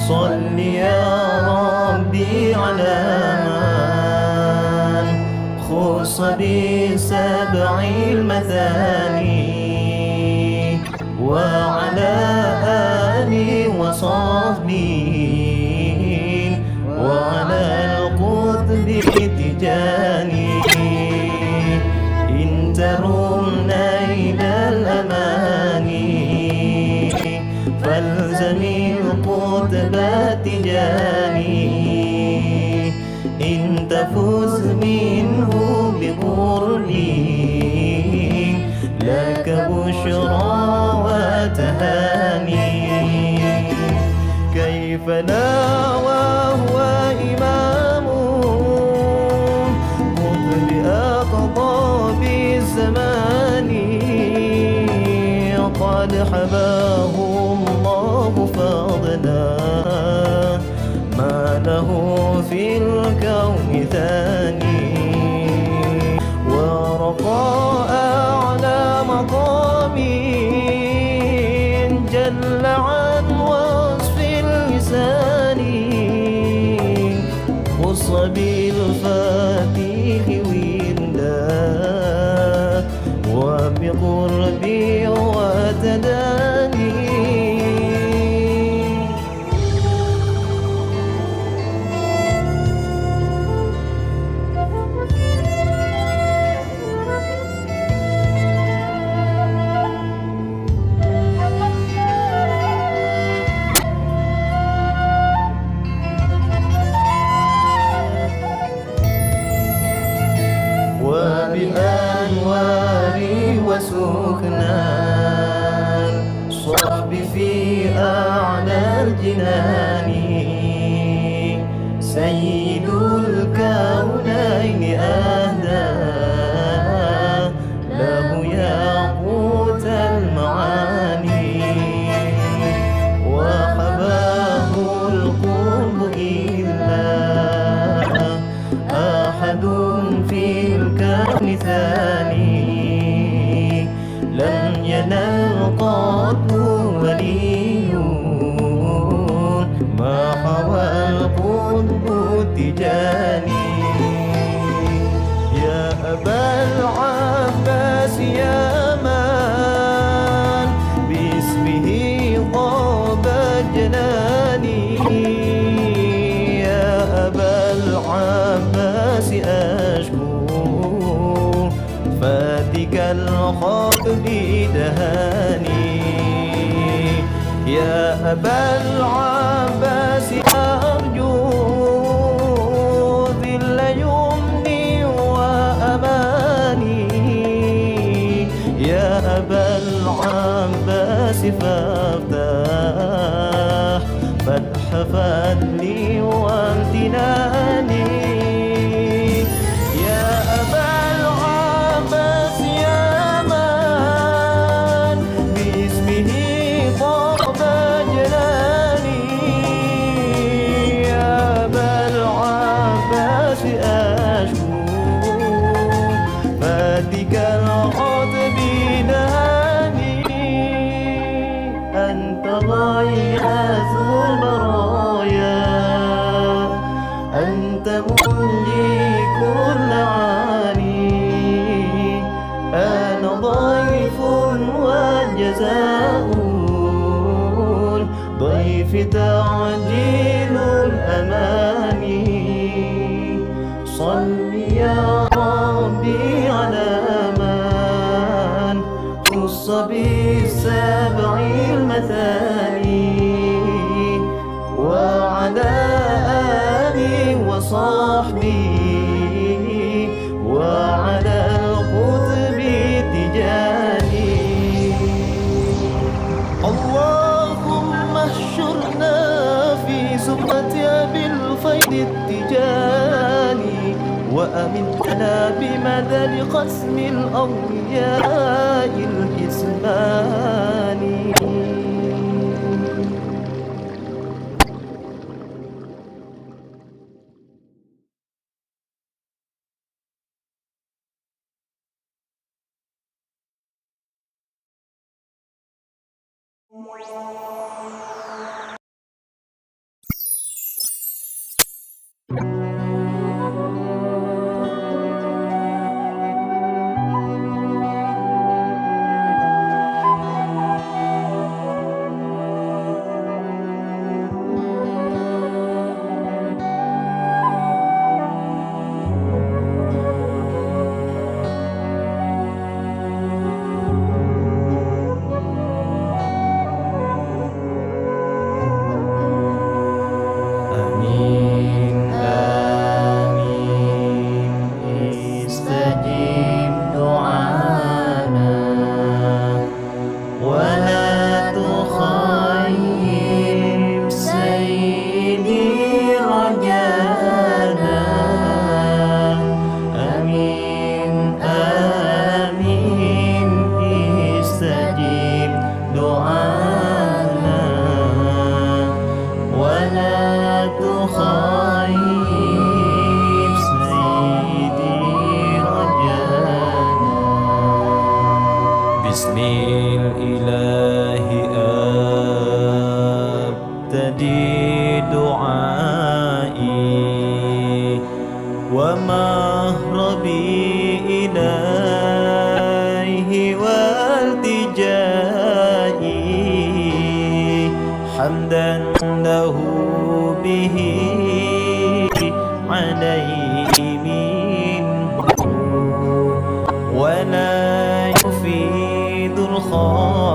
صل يا ربي على من خص بسبع المثاني وعلى آله وصحبه وعلى القطب التجاني إن ترم نيل الأماني فالزم القطب التجاني إن تفز منه بقرب لك بشرى وتهاني كيف لا وهو إمام قطب أقطاب الزمان قد حباه الله فضلا ما له في الكون ثاني ورقى أعلى مقام جل عن وصف اللسان خص بالفاتح وردا وبقربي وتداني وبأنوار وسكنان صحب في أعلى الجنان سيد الكونين أهدى له ياقوت المعاني وحباه القرب إلا أحد في الكون ثاني لم ينل قط ولي ما حوى القطب التجاني يا أبا العباس يا من باسمه طاب جناني يا أبا العباس أشكو فاتك الخطب دهاني يا أبا العباس أرجو ذل يمني وأماني يا أبا العباس فافتح فتح فضلي وامتناني يا أبا العباس يا من باسمه طاب جناني يا أبا العباس أشكو فاتك الخطب نهاني أنت غياث البرايا أنت منجي كل عاني أنا ضيف والجزاء ضيف تعجيل الأماني صل يا ربي على من أمنتنا بمدد قسم الأولياء الحسبان. ومهربي إليه والتجائي حمدا له به عليه منه ولا يفيد الخير